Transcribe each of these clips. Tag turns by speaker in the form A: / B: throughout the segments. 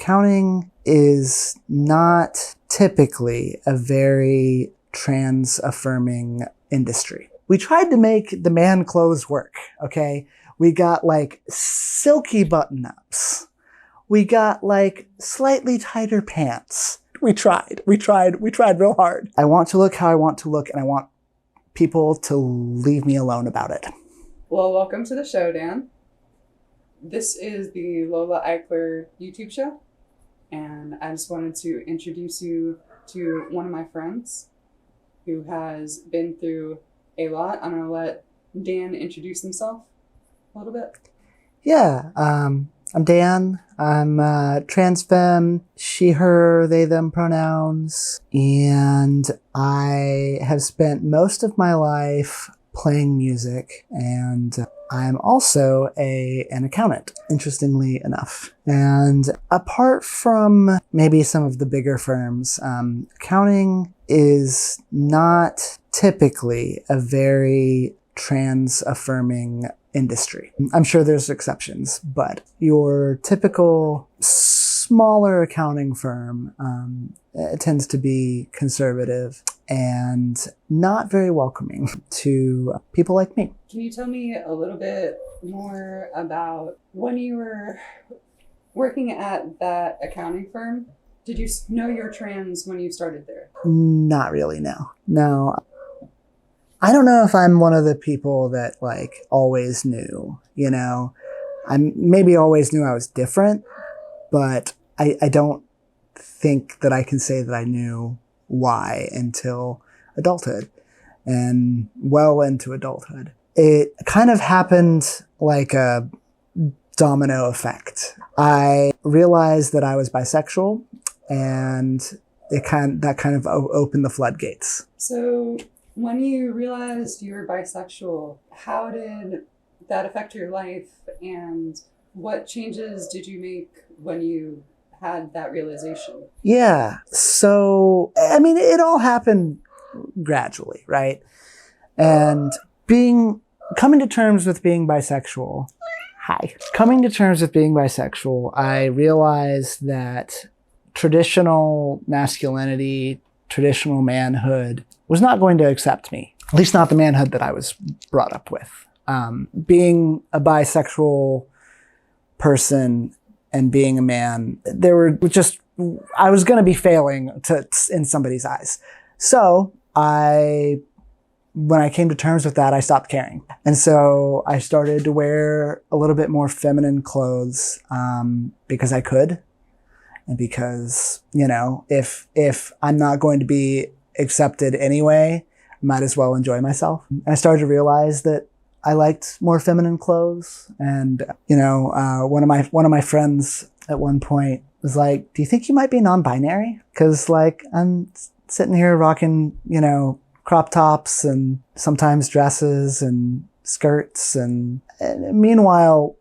A: Accounting is not typically a very trans-affirming industry. We tried to make the man clothes work, okay? We got like silky button-ups. We got like slightly tighter pants. We tried real hard. I want to look how I want to look, and I want people to leave me alone about it.
B: Well, welcome to the show, Dan. This is the Lola Eichler YouTube show, and I just wanted to introduce you to one of my friends who has been through a lot. I'm going to let Dan introduce himself a little bit.
A: Yeah, I'm Dan. I'm trans femme, she, her, they, them pronouns, and I have spent most of my life playing music, and I'm also an accountant, interestingly enough. And apart from maybe some of the bigger firms, accounting is not typically a very trans-affirming industry. I'm sure there's exceptions, but your typical smaller accounting firm tends to be conservative and not very welcoming to people like me.
B: Can you tell me a little bit more about when you were working at that accounting firm? Did you know you're trans when you started there?
A: Not really, no. No. I don't know if I'm one of the people that like always knew, you know. I maybe always knew I was different, but I don't think that I can say that I knew why until adulthood and well into adulthood. It kind of happened like a domino effect. I realized that I was bisexual, and that kind of opened the floodgates.
B: So when you realized you were bisexual, how did that affect your life, and what changes did you make when you had that realization? Yeah, so, I mean, it all happened gradually, right? And coming to terms with being bisexual, I realized that traditional masculinity, traditional manhood was not going to accept me, at least not the manhood that I was brought up with. Being a bisexual person and being a man, I was going to be failing in somebody's eyes. So when I came to terms with that, I stopped caring. And so I started to wear a little bit more feminine clothes because I could. And because, you know, if I'm not going to be accepted anyway, I might as well enjoy myself. And I started to realize that I liked more feminine clothes. And, you know, one of my friends at one point was like, "Do you think you might be non-binary?" Because like I'm sitting here rocking, you know, crop tops and sometimes dresses and skirts. And meanwhile,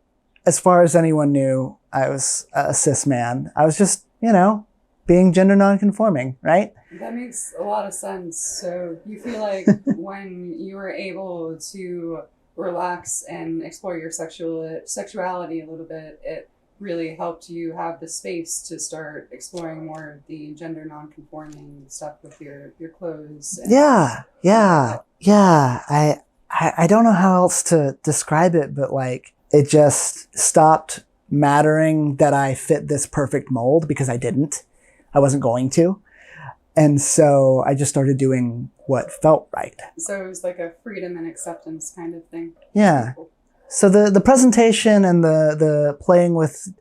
B: as far as anyone knew, I was a cis man. I was just, you know, being gender nonconforming, right? That makes a lot of sense. So you feel like when you were able to relax and explore your sexuality a little bit, it really helped you have the space to start exploring more of the gender nonconforming stuff with your clothes. Yeah. I don't know how else to describe it, but like it just stopped mattering that I fit this perfect mold, because I didn't. I wasn't going to. And so I just started doing what felt right. So it was like a freedom and acceptance kind of thing. Yeah. So the presentation and the playing with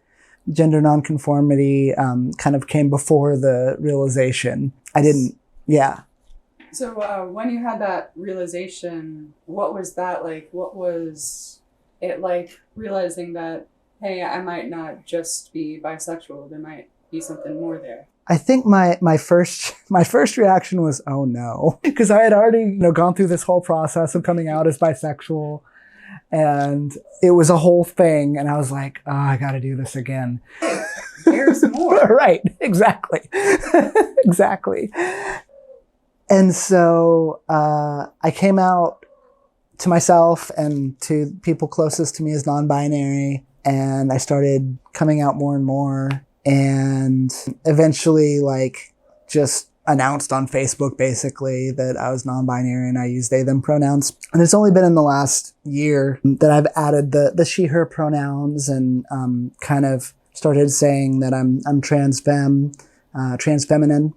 B: gender nonconformity kind of came before the realization. Yeah. So when you had that realization, what was that like? What was it like realizing that, hey, I might not just be bisexual, there might be something more there? I think my first reaction was, oh no, because I had already, you know, gone through this whole process of coming out as bisexual, and it was a whole thing, and I was like, oh, I got to do this again. There's more. Right, exactly, exactly. And so I came out to myself and to people closest to me as non-binary, and I started coming out more and more. And
A: and eventually like just announced on Facebook basically that I was non-binary and I use they them pronouns. And it's only been in the last year that I've added the she her pronouns and kind of started saying that I'm transfeminine,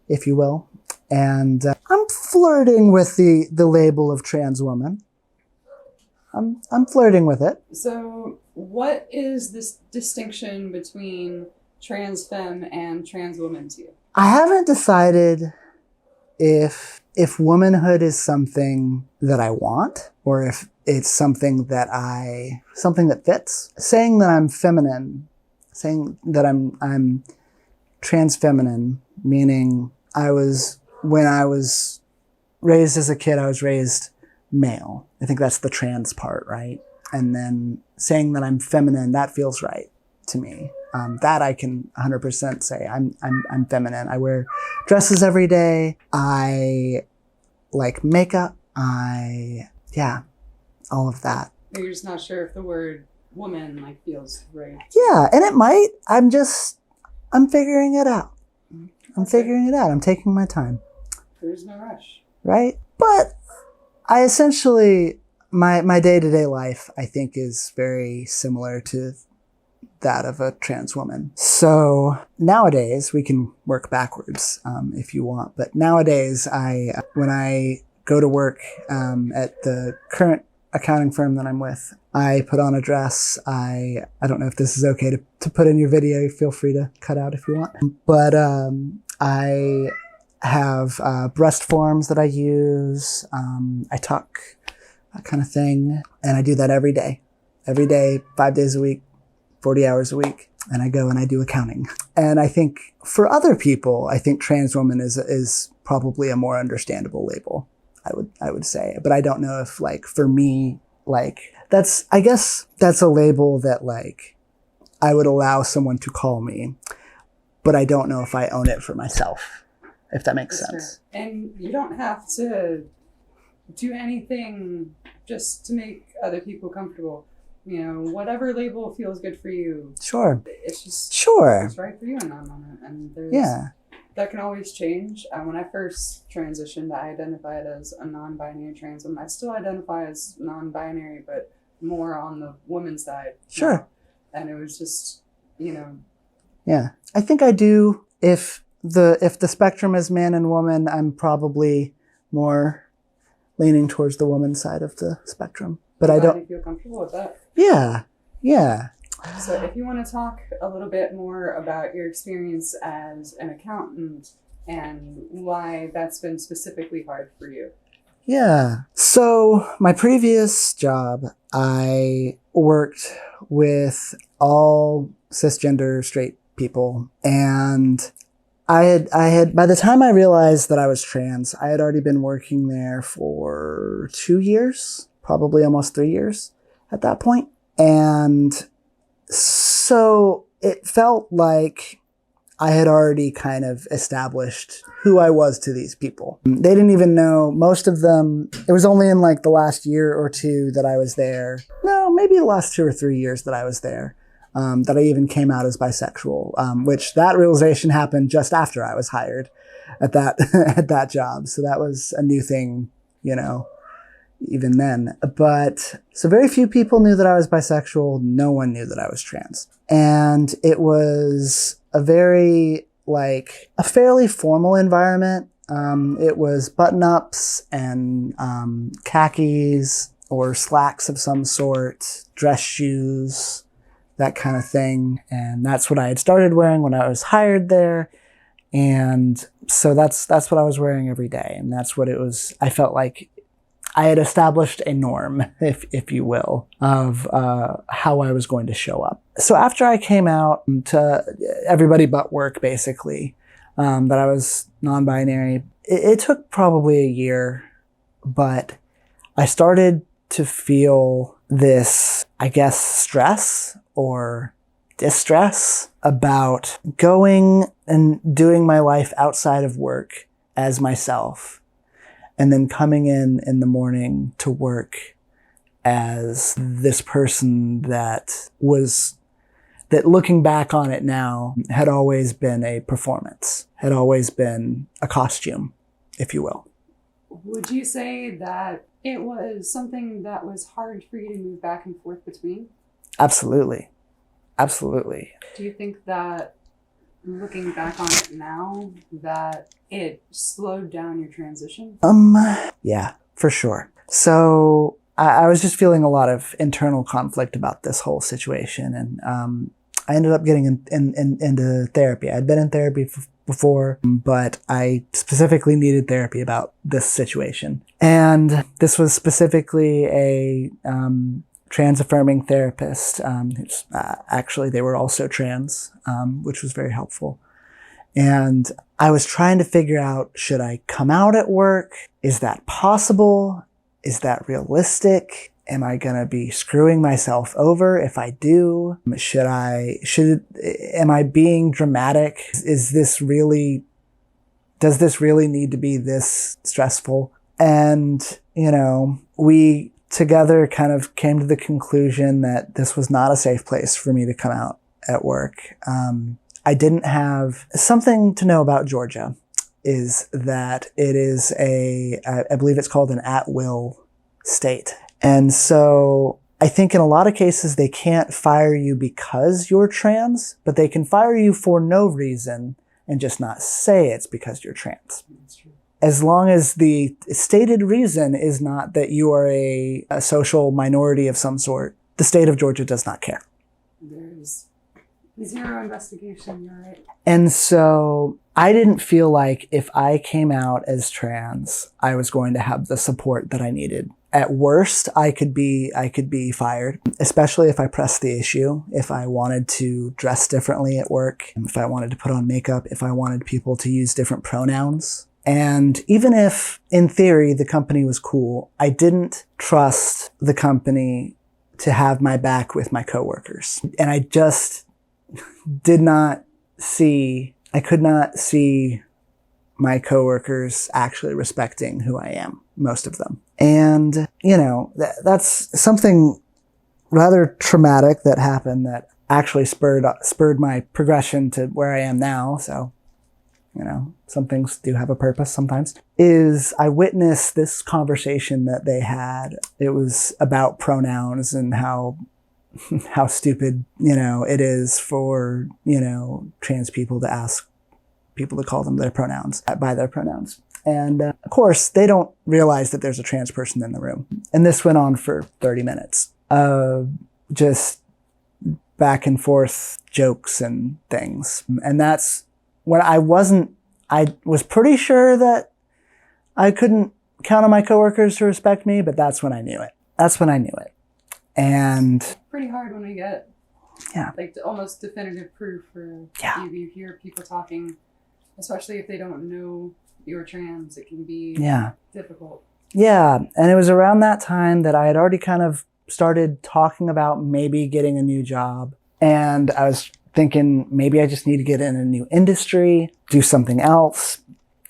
A: if you will. And I'm flirting with the label of trans woman. I'm flirting with it.
C: So what is this distinction between trans femme and trans woman to you?
A: I haven't decided if womanhood is something that I want or if it's something that fits. Saying that I'm feminine, saying that I'm trans feminine, meaning when I was raised as a kid, I was raised male. I think that's the trans part, right? And then saying that I'm feminine, that feels right to me. That I can 100% say I'm feminine. I wear dresses every day. I like makeup. All of that.
C: You're just not sure if the word woman like feels right.
A: Yeah, and it might. I'm figuring it out. I'm figuring it out. I'm taking my time.
C: There's no rush.
A: Right? But I essentially, my day-to-day life, I think, is very similar to that of a trans woman. So nowadays, we can work backwards if you want. But nowadays, when I go to work at the current accounting firm that I'm with, I put on a dress. I don't know if this is okay to put in your video. Feel free to cut out if you want. But I have breast forms that I use. I tuck, that kind of thing. And I do that every day, 5 days a week, 40 hours a week. And I go and I do accounting. And I think for other people, I think trans woman is probably a more understandable label, I would say. But I don't know if like for me, like I guess that's a label that like I would allow someone to call me, but I don't know if I own it for myself, if that makes sense.
C: Fair. And you don't have to do anything just to make other people comfortable. You know, whatever label feels good for you.
A: Sure.
C: It's just
A: Sure.
C: It's right for you in that moment. And that can always change. When I first transitioned, I identified as a non-binary trans woman. I still identify as non-binary, but more on the woman's side.
A: Sure.
C: And it was just, you know.
A: Yeah. I think I do. If the spectrum is man and woman, I'm probably more leaning towards the woman side of the spectrum. But I don't
C: feel comfortable with that.
A: Yeah. Yeah.
C: So if you want to talk a little bit more about your experience as an accountant and why that's been specifically hard for you.
A: Yeah. So my previous job, I worked with all cisgender straight people. And I had, by the time I realized that I was trans, I had already been working there for 2 years, probably almost 3 years at that point. And so it felt like I had already kind of established who I was to these people. They didn't even know, most of them, it was only in like the last year or two that I was there. No, maybe the last 2 or 3 years that I was there, that I even came out as bisexual, which that realization happened just after I was hired at that, at that job. So that was a new thing, you know, even then. But so very few people knew that I was bisexual. No one knew that I was trans. And it was a very, like, a fairly formal environment. It was button-ups and khakis or slacks of some sort, dress shoes, that kind of thing. And that's what I had started wearing when I was hired there. And so that's what I was wearing every day. And that's what it was. I felt like I had established a norm, if you will, of how I was going to show up. So after I came out to everybody but work, basically, that I was non-binary, it took probably a year, but I started to feel this, I guess, stress or distress about going and doing my life outside of work as myself. And then coming in the morning to work as this person that was
B: that looking back on it now had always been a performance, had always been a costume, if you will.
C: Would you say that it was something that was hard for you to move back and forth between?
B: Absolutely. Absolutely.
C: Do you think that looking back on it now, that it slowed down your transition?
B: Yeah, for sure. So I was just feeling a lot of internal conflict about this whole situation. And I ended up getting into therapy. I'd been in therapy before, but I specifically needed therapy about this situation. And this was specifically a trans-affirming therapist. Actually, they were also trans, which was very helpful. And I was trying to figure out, should I come out at work? Is that possible? Is that realistic? Am I going to be screwing myself over if I do? Am I being dramatic? Does this really need to be this stressful? And, we together kind of came to the conclusion that this was not a safe place for me to come out at work. I didn't have something to know about Georgia is that it is I believe it's called an at-will state. And so I think in a lot of cases, they can't fire you because you're trans, but they can fire you for no reason and just not say it's because you're trans.
C: That's true.
B: As long as the stated reason is not that you are a social minority of some sort, the state of Georgia does not care.
C: There's zero investigation, you're right.
B: And so I didn't feel like if I came out as trans, I was going to have the support that I needed. At worst, I could be fired, especially if I pressed the issue, if I wanted to dress differently at work, if I wanted to put on makeup, if I wanted people to use different pronouns. And even if, in theory, the company was cool, I didn't trust the company to have my back with my coworkers. And I just could not see my coworkers actually respecting who I am, most of them. And, that's something rather traumatic that happened that actually spurred my progression to where I am now. So, some things do have a purpose sometimes. Is I witnessed this conversation that they had. It was about pronouns and how stupid, it is for, trans people to ask people to call them by their pronouns. And of course, they don't realize that there's a trans person in the room. And this went on for 30 minutes of just back and forth jokes and things. And that's when I was pretty sure that I couldn't count on my coworkers to respect me, but that's when I knew it. And
C: pretty hard when we get like almost definitive proof for you hear people talking, especially if they don't know you're trans, it can be difficult.
B: Yeah, and it was around that time that I had already kind of started talking about maybe getting a new job. And I was thinking maybe I just need to get in a new industry, do something else.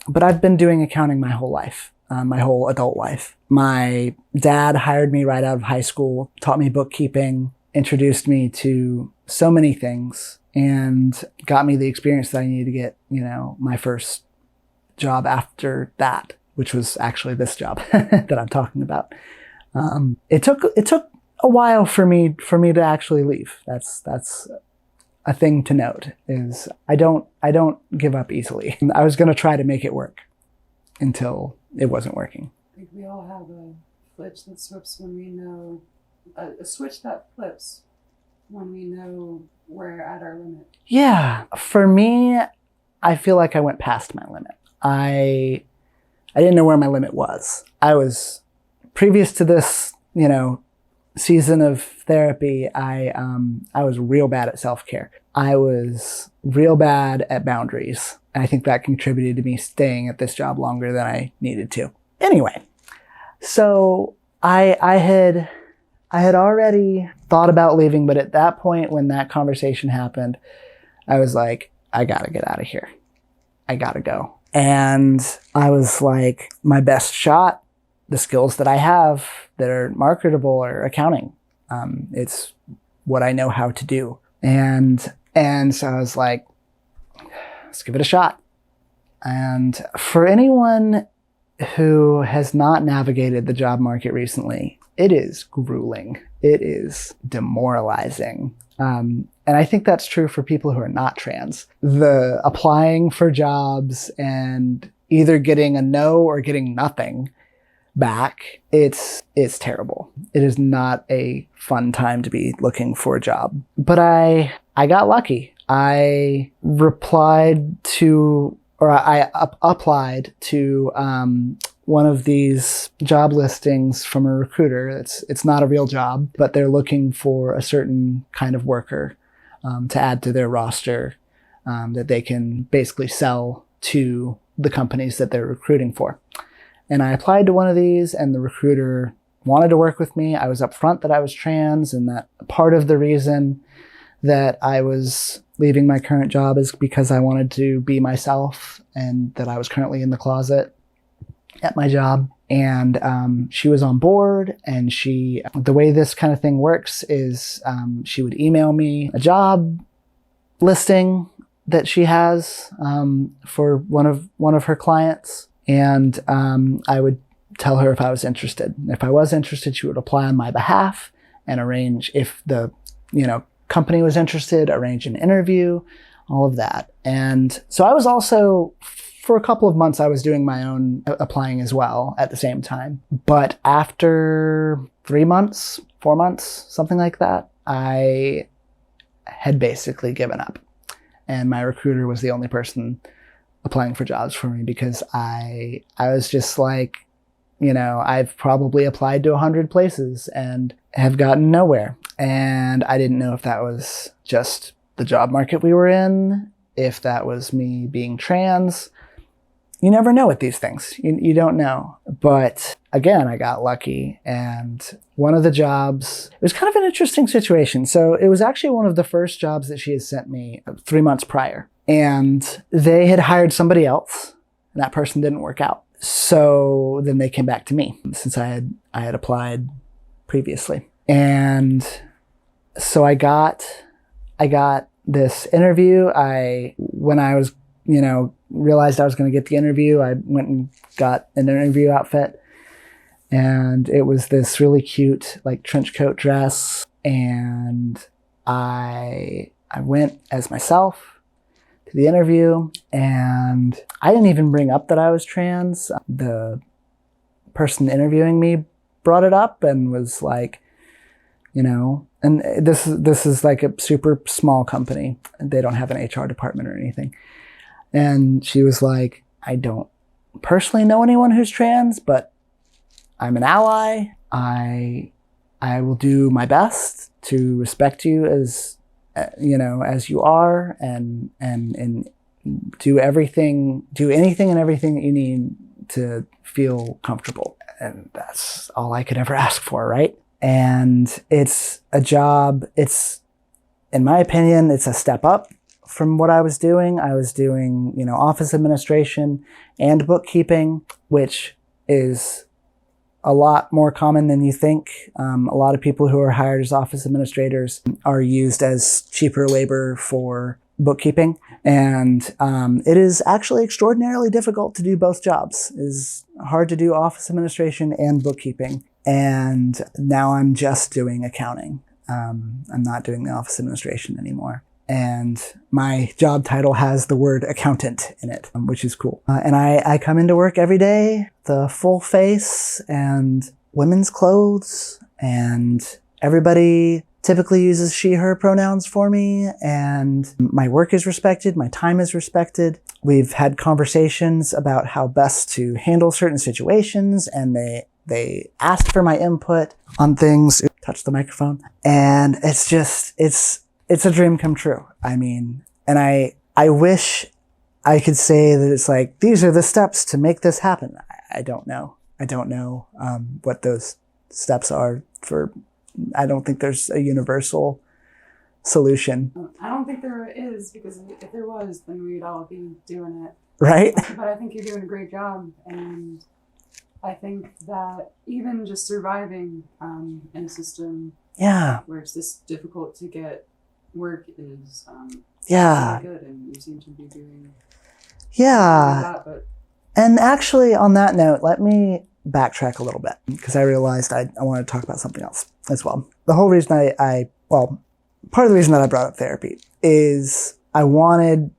B: But I've been doing accounting my whole life, my whole adult life. My dad hired me right out of high school, taught me bookkeeping, introduced me to so many things, and got me the experience that I needed to get, my first job after that, which was actually this job that I'm talking about. It took a while for me to actually leave. That's a thing to note, is I don't give up easily. I was going to try to make it work until it wasn't working.
C: I think we all have a switch that flips when we know a switch that flips when we know we're at our limit. Yeah,
B: for me, I feel like I went past my limit. I didn't know where my limit was. I was previous to this, season of therapy. I was real bad at self-care. I was real bad at boundaries. And I think that contributed to me staying at this job longer than I needed to. Anyway, so I had already thought about leaving, but at that point when that conversation happened, I was like, I gotta get out of here. I gotta go. And I was like, my best shot, the skills that I have that are marketable are accounting. It's what I know how to do. And so I was like, let's give it a shot. And for anyone who has not navigated the job market recently, it is grueling. It is demoralizing. And I think that's true for people who are not trans. The applying for jobs and either getting a no or getting nothing back, it's terrible. It is not a fun time to be looking for a job. But I got lucky. I applied to one of these job listings from a recruiter. It's not a real job, but they're looking for a certain kind of worker to add to their roster that they can basically sell to the companies that they're recruiting for. And I applied to one of these, and the recruiter wanted to work with me. I was upfront that I was trans, and that part of the reason that I was leaving my current job is because I wanted to be myself, and that I was currently in the closet at my job. And she was on board, and the way this kind of thing works is she would email me a job listing that she has for one of her clients. And I would tell her if I was interested. If I was interested, she would apply on my behalf and arrange, if the company was interested, arrange an interview, all of that. And so I was also, for a couple of months, I was doing my own applying as well at the same time. But after 3 months, 4 months, something like that, I had basically given up. And my recruiter was the only person applying for jobs for me, because I was just like, I've probably applied to 100 places and have gotten nowhere. And I didn't know if that was just the job market we were in, if that was me being trans. You never know with these things. You don't know. But again, I got lucky. And one of the jobs, it was kind of an interesting situation. So it was actually one of the first jobs that she had sent me 3 months prior. And they had hired somebody else, and that person didn't work out. So then they came back to me, since I had applied previously. And so I got this interview. When I was, realized I was going to get the interview, I went and got an interview outfit. And it was this really cute, like, trench coat dress. And I went as myself to the interview, and I didn't even bring up that I was trans. The person interviewing me brought it up and was like, and this is like a super small company. They don't have an HR department or anything. And she was like, I don't personally know anyone who's trans, but I'm an ally. I will do my best to respect you as you are, and do anything and everything that you need to feel comfortable. And that's all I could ever ask for, right? And it's a job, in my opinion, it's a step up from what I was doing. I was doing, office administration and bookkeeping, which is a lot more common than you think. A lot of people who are hired as office administrators are used as cheaper labor for bookkeeping. And it is actually extraordinarily difficult to do both jobs. It is hard to do office administration and bookkeeping. And now I'm just doing accounting. I'm not doing the office administration anymore. And my job title has the word accountant in it, which is cool. And I come into work every day, the full face and women's clothes, and everybody typically uses she, her pronouns for me, and my work is respected, my time is respected. We've had conversations about how best to handle certain situations, and they asked for my input on things. Touch the microphone. And it's a dream come true. I mean, and I wish I could say that it's like, these are the steps to make this happen. I don't know. I don't know what those steps are for. I don't think there's a universal solution.
C: I don't think there is, because if there was, then we'd all be doing it.
B: Right?
C: But I think you're doing a great job. And I think that even just surviving in a system
B: Yeah.
C: where it's this difficult to get work is
B: Yeah.
C: really good, and you seem to be doing
B: Yeah.
C: that. But
B: And actually, on that note, let me backtrack a little bit because I realized I wanted to talk about something else as well. The whole reason part of the reason that I brought up therapy is I wanted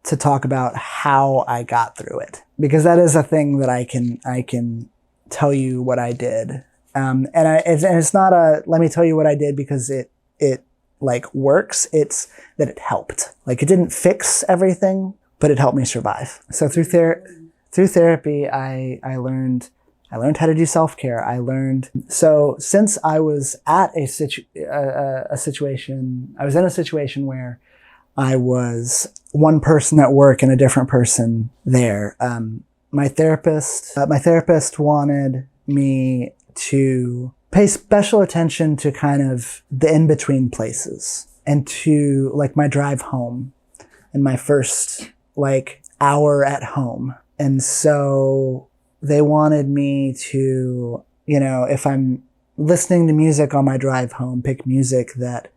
B: to talk about how I got through it, because that is a thing that I can tell you what I did. And it's not a let me tell you what I did because it like works. It's that it helped. Like, it didn't fix everything, but it helped me survive. So through therapy, I learned how to do self-care. So since I was at I was in a situation where I was one person at work and a different person there. My therapist wanted me to pay special attention to kind of the in-between places and to like my drive home and my first like hour at home. And so they wanted me to, if I'm listening to music on my drive home, pick music that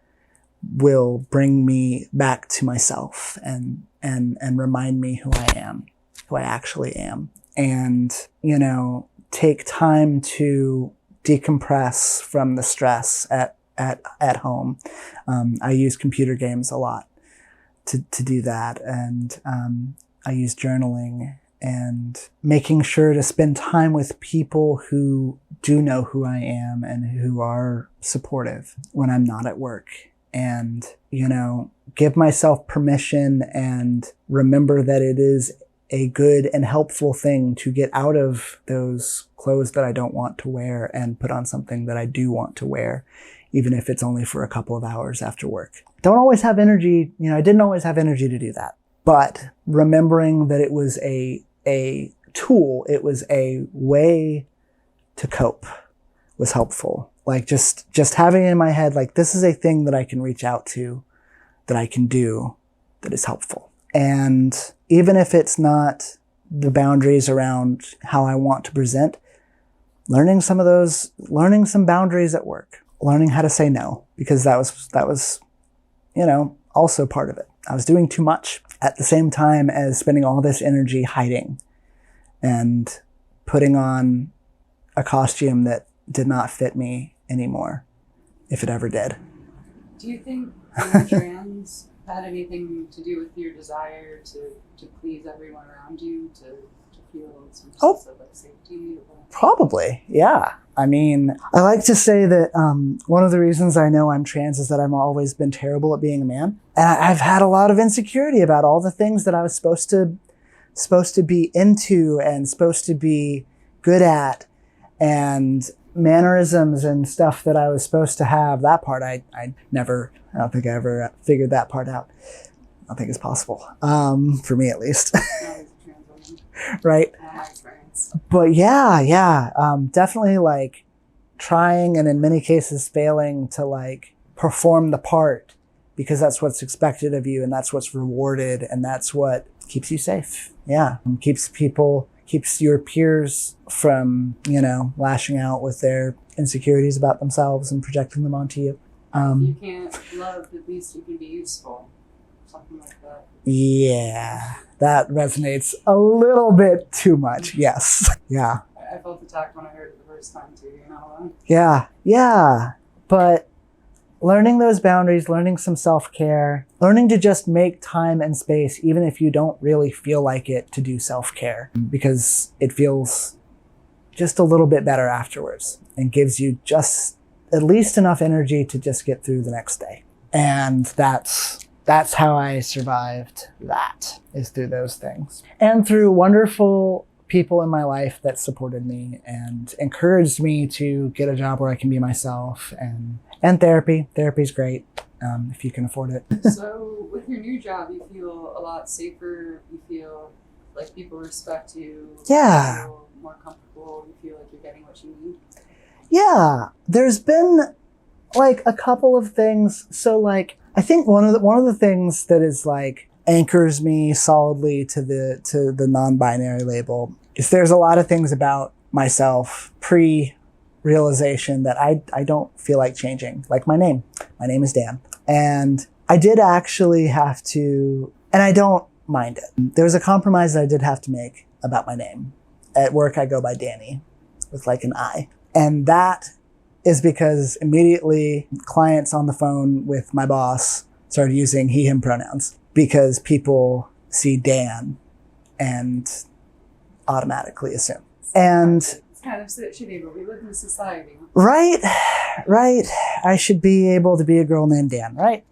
B: will bring me back to myself and remind me who I am, who I actually am. And, take time to decompress from the stress at home. I use computer games a lot to do that. And I use journaling and making sure to spend time with people who do know who I am and who are supportive when I'm not at work. And, give myself permission and remember that it is a good and helpful thing to get out of those clothes that I don't want to wear and put on something that I do want to wear, even if it's only for a couple of hours after work. Don't always have energy. I didn't always have energy to do that, but remembering that it was a tool, it was a way to cope was helpful. Like just having it in my head, like, this is a thing that I can reach out to, that I can do, that is helpful. And even if it's not the boundaries around how I want to present, learning some boundaries at work, learning how to say no, because that was, also part of it. I was doing too much at the same time as spending all this energy hiding and putting on a costume that did not fit me anymore, if it ever did.
C: Do you think being trans had anything to do with your desire to please everyone around you, to feel some sense of like safety?
B: Probably, yeah. I mean, I like to say that one of the reasons I know I'm trans is that I've always been terrible at being a man. And I've had a lot of insecurity about all the things that I was supposed to be into and supposed to be good at, and mannerisms and stuff that I was supposed to have. That part I don't think I ever figured that part out. I don't think it's possible, for me at least. Right? But yeah, definitely like trying and in many cases failing to like perform the part, because that's what's expected of you and that's what's rewarded and that's what keeps you safe. Yeah, and keeps your peers from, lashing out with their insecurities about themselves and projecting them onto you.
C: You can't love, at least you can be useful. Something like that.
B: Yeah, that resonates a little bit too much. Yes. Yeah.
C: I felt attacked when I heard it the first time too, you're not alone.
B: Yeah. But learning those boundaries, learning some self-care, learning to just make time and space, even if you don't really feel like it, to do self-care, because it feels just a little bit better afterwards and gives you just at least enough energy to just get through the next day. And that's how I survived that, is through those things. And through wonderful people in my life that supported me and encouraged me to get a job where I can be myself, and therapy. Therapy's great, if you can afford it.
C: So with your new job, you feel a lot safer, you feel like people respect you,
B: Yeah.
C: you feel more comfortable, you feel like you're getting what you need?
B: Yeah, there's been like a couple of things. So like, I think one of the things that is like anchors me solidly to the non-binary label is there's a lot of things about myself pre-realization that I don't feel like changing. Like my name is Dan. And I did actually have to, and I don't mind it. There was a compromise that I did have to make about my name. At work, I go by Danny with like an I. And that is because immediately clients on the phone with my boss started using he, him pronouns because people see Dan and automatically assume. And
C: it's kind of shitty, but we live in a society.
B: right. I should be able to be a girl named Dan, right?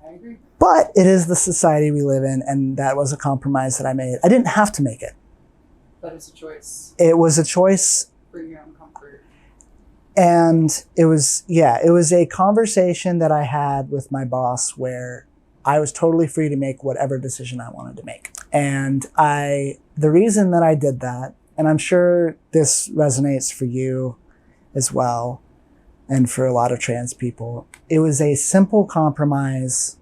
C: I agree.
B: But it is the society we live in, and that was a compromise that I made. I didn't have to make it.
C: But it's a choice.
B: It was a choice.
C: For your own comfort.
B: And it was a conversation that I had with my boss where I was totally free to make whatever decision I wanted to make. And the reason that I did that, and I'm sure this resonates for you as well, and for a lot of trans people, it was a simple compromise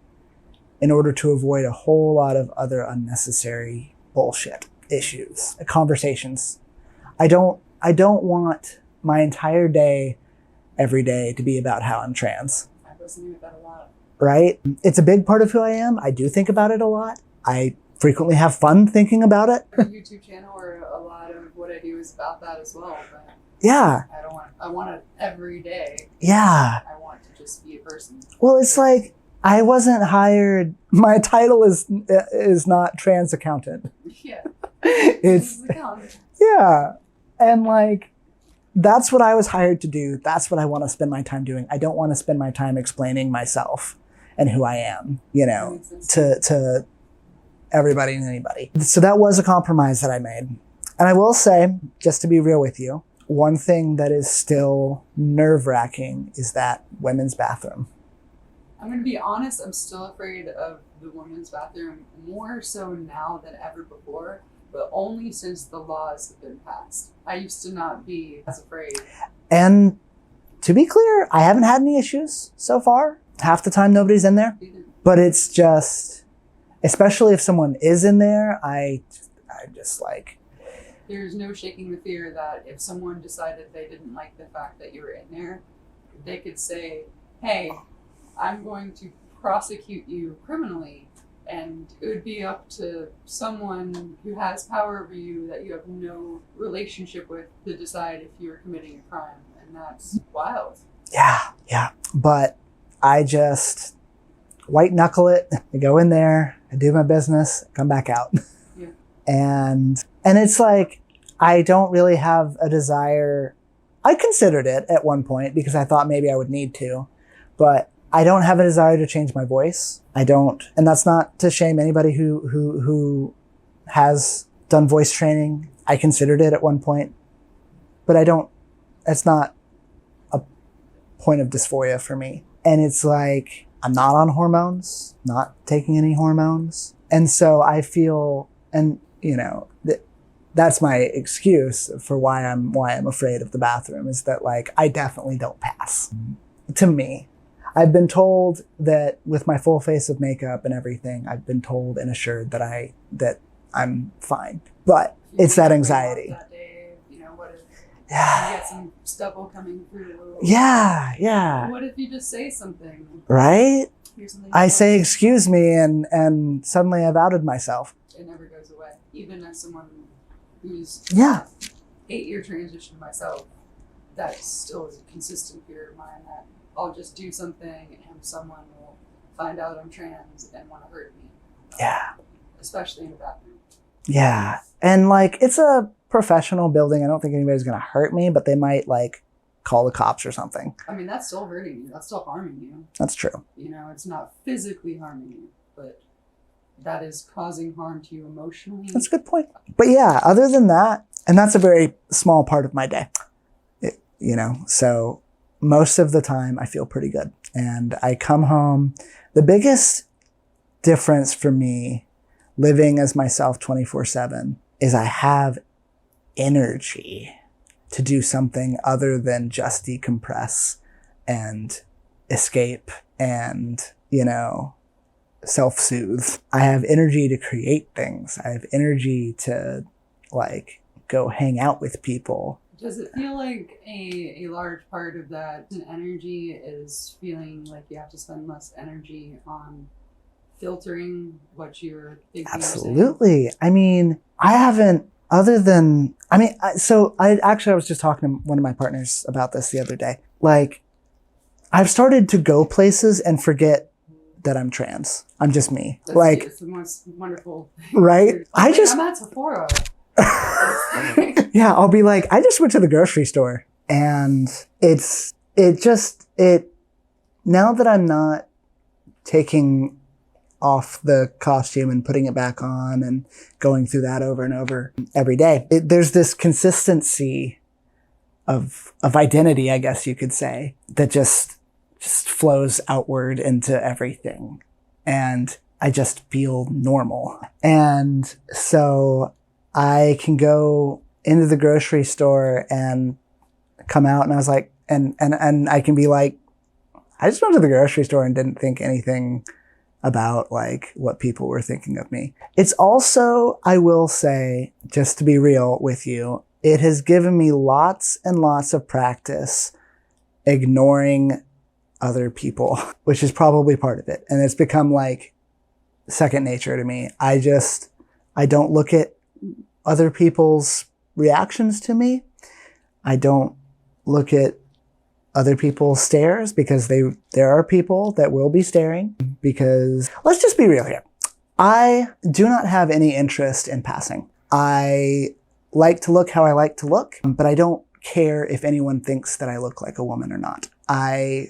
B: in order to avoid a whole lot of other unnecessary bullshit issues, conversations. I don't want my entire day, every day, to be about how I'm trans.
C: I resonate with that a lot.
B: Right? It's a big part of who I am. I do think about it a lot. I frequently have fun thinking about it.
C: The YouTube channel, or a lot of what I do is about that as well. But
B: yeah.
C: I want it every day.
B: Yeah.
C: I want to just be a person.
B: Well, it's like, I wasn't hired. My title is not trans accountant.
C: Yeah.
B: It's, yeah. And like, that's what I was hired to do. That's what I want to spend my time doing. I don't want to spend my time explaining myself and who I am, to everybody and anybody. So that was a compromise that I made. And I will say, just to be real with you, one thing that is still nerve-wracking is that women's bathroom.
C: I'm going to be honest, I'm still afraid of the women's bathroom, more so now than ever before, but only since the laws have been passed. I used to not be as afraid.
B: And to be clear, I haven't had any issues so far. Half the time nobody's in there. But it's just, especially if someone is in there, I just like...
C: There's no shaking the fear that if someone decided they didn't like the fact that you were in there, they could say, hey, I'm going to prosecute you criminally, and it would be up to someone who has power over you that you have no relationship with to decide if you're committing a crime, and that's wild.
B: Yeah. But I just white knuckle it. I go in there, I do my business, come back out.
C: Yeah.
B: And it's like, I don't really have a desire. I considered it at one point because I thought maybe I would need to, but I don't have a desire to change my voice. I don't, and that's not to shame anybody who has done voice training. I considered it at one point, but it's not a point of dysphoria for me. And it's like, I'm not on hormones, not taking any hormones. And so I feel, and that's my excuse for why I'm afraid of the bathroom, is that like, I definitely don't pass. To me, I've been told that with my full face of makeup and everything, I've been told and assured that I'm fine. But it's that anxiety.
C: That day, what if you get some stubble coming through?
B: Yeah.
C: What if you just say something?
B: Right?
C: Something
B: I say, excuse me, and suddenly I've outed myself.
C: It never goes away. Even as someone who's 8-year transition myself, that still is a consistent fear of mine that I'll just do something and someone will find out I'm trans and want to hurt me.
B: Yeah.
C: Especially in the bathroom.
B: Yeah. And like, it's a professional building. I don't think anybody's going to hurt me, but they might like call the cops or something.
C: I mean, that's still hurting you. That's still harming you.
B: That's true.
C: It's not physically harming you, but that is causing harm to you emotionally.
B: That's a good point. But yeah, other than that, and that's a very small part of my day, so most of the time I feel pretty good. And I come home. The biggest difference for me living as myself 24/7 is I have energy to do something other than just decompress and escape and, self-soothe. I have energy to create things. I have energy to like go hang out with people
C: Does it feel like a large part of that energy is feeling like you have to spend less energy on filtering what you're thinking?
B: Absolutely. I mean, I haven't, other than, I mean, I was just talking to one of my partners about this the other day. Like, I've started to go places and forget that I'm trans. I'm just me.
C: It's the most wonderful.
B: Right?
C: I'm at Sephora.
B: Yeah, I'll be like, I just went to the grocery store, and now that I'm not taking off the costume and putting it back on and going through that over and over every day, there's this consistency of identity, I guess you could say, that just flows outward into everything. And I just feel normal. And so I can go into the grocery store and come out, and I was like, and I can be like, I just went to the grocery store and didn't think anything about like what people were thinking of me. It's also, I will say, just to be real with you, it has given me lots and lots of practice ignoring other people, which is probably part of it. And it's become like second nature to me. I don't look at other people's reactions to me. I don't look at other people's stares, because there are people that will be staring. Because let's just be real here. I do not have any interest in passing. I like to look how I like to look, but I don't care if anyone thinks that I look like a woman or not. And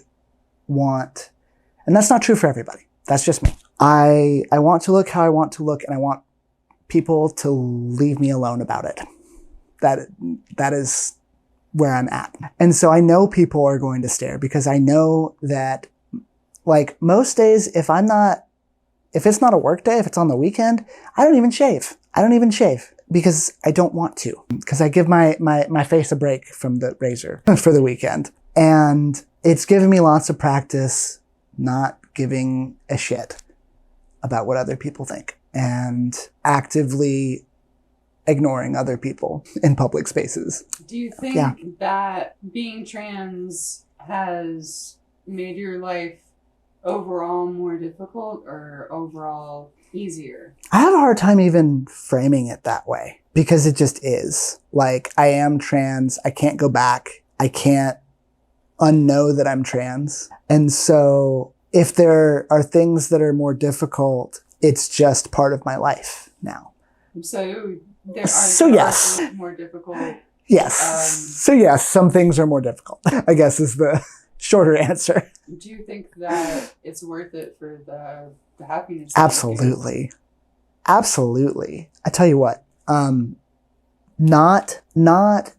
B: that's not true for everybody. That's just me. I want to look how I want to look, and I want people to leave me alone about it. That is where I'm at. And so I know people are going to stare, because I know that, like, most days, if it's not a work day, if it's on the weekend, I don't even shave. Because I don't want to, because I give my face a break from the razor for the weekend. And it's given me lots of practice not giving a shit about what other people think, and actively ignoring other people in public spaces.
C: Do you think that being trans has made your life overall more difficult or overall easier?
B: I have a hard time even framing it that way, because it just is. Like, I am trans. I can't go back. I can't unknow that I'm trans. And so if there are things that are more difficult, it's just part of my life now.
C: So
B: yes.
C: More difficult.
B: Yes. So yes, some things are more difficult, I guess, is the shorter answer.
C: Do you think that it's worth it for the happiness?
B: Absolutely. Absolutely. I tell you what, not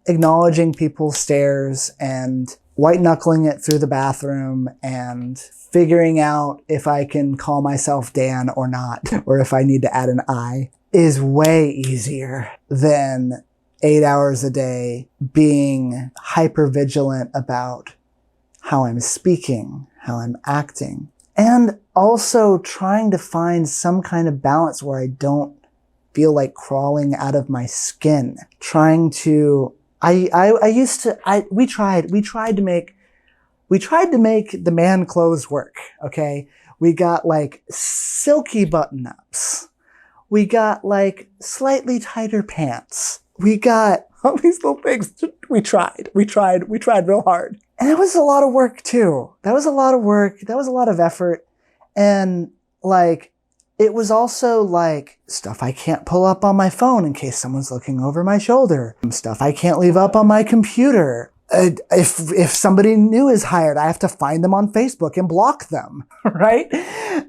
B: acknowledging people's stares and white knuckling it through the bathroom and figuring out if I can call myself Dan or not, or if I need to add an I, is way easier than 8 hours a day being hyper vigilant about how I'm speaking, how I'm acting, and also trying to find some kind of balance where I don't feel like crawling out of my skin. We tried to make the man clothes work, okay? We got like silky button-ups. We got like slightly tighter pants. We got all these little things. We tried real hard. And it was a lot of work too. That was a lot of work. That was a lot of effort. And like, it was also like stuff I can't pull up on my phone in case someone's looking over my shoulder. Stuff I can't leave up on my computer. If somebody new is hired, I have to find them on Facebook and block them, right?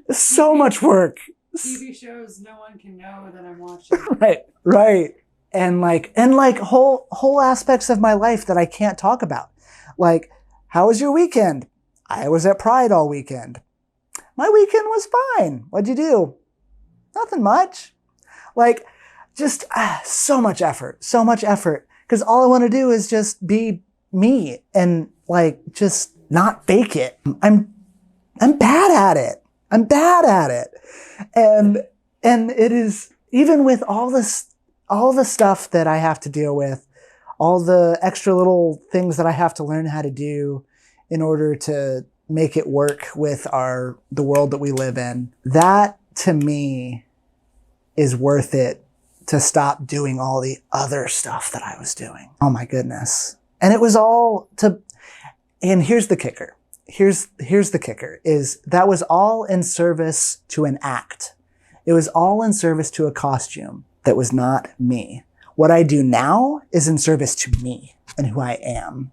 B: So much work.
C: TV shows no one can know that I'm watching.
B: Right. And like whole aspects of my life that I can't talk about. Like, how was your weekend? I was at Pride all weekend. My weekend was fine. What'd you do? Nothing much. Like, just so much effort. Because all I want to do is just be me and like just not fake it. I'm bad at it. And it is, even with all the stuff that I have to deal with, all the extra little things that I have to learn how to do in order to make it work with the world that we live in. That to me is worth it to stop doing all the other stuff that I was doing. Oh my goodness. And it was all and here's the kicker. Here's the kicker is that was all in service to an act. It was all in service to a costume that was not me. What I do now is in service to me and who I am,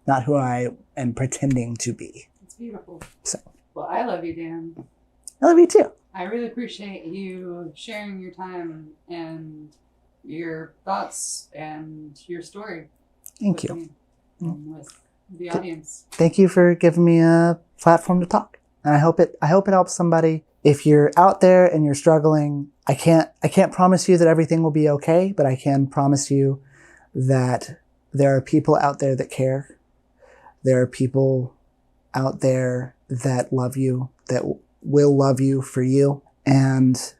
B: not who I am pretending to be.
C: It's beautiful.
B: So,
C: well, I love you, Dan.
B: I love you too.
C: I really appreciate you sharing your time and your thoughts and your story.
B: Thank you.
C: With the audience.
B: Thank you for giving me a platform to talk. And I hope it helps somebody. If you're out there and you're struggling, I can't promise you that everything will be okay, but I can promise you that there are people out there that care. There are people out there that love you, that will love you for you. And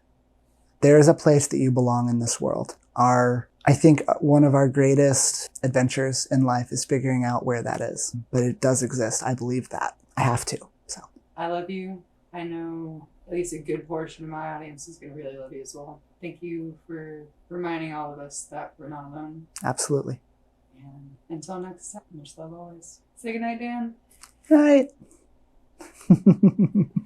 B: there is a place that you belong in this world. I think one of our greatest adventures in life is figuring out where that is. But it does exist. I believe that. I have to. So
C: I love you. I know at least a good portion of my audience is going to really love you as well. Thank you for reminding all of us that we're not alone.
B: Absolutely.
C: And until next time, much love always. Say goodnight, Dan.
B: Good night.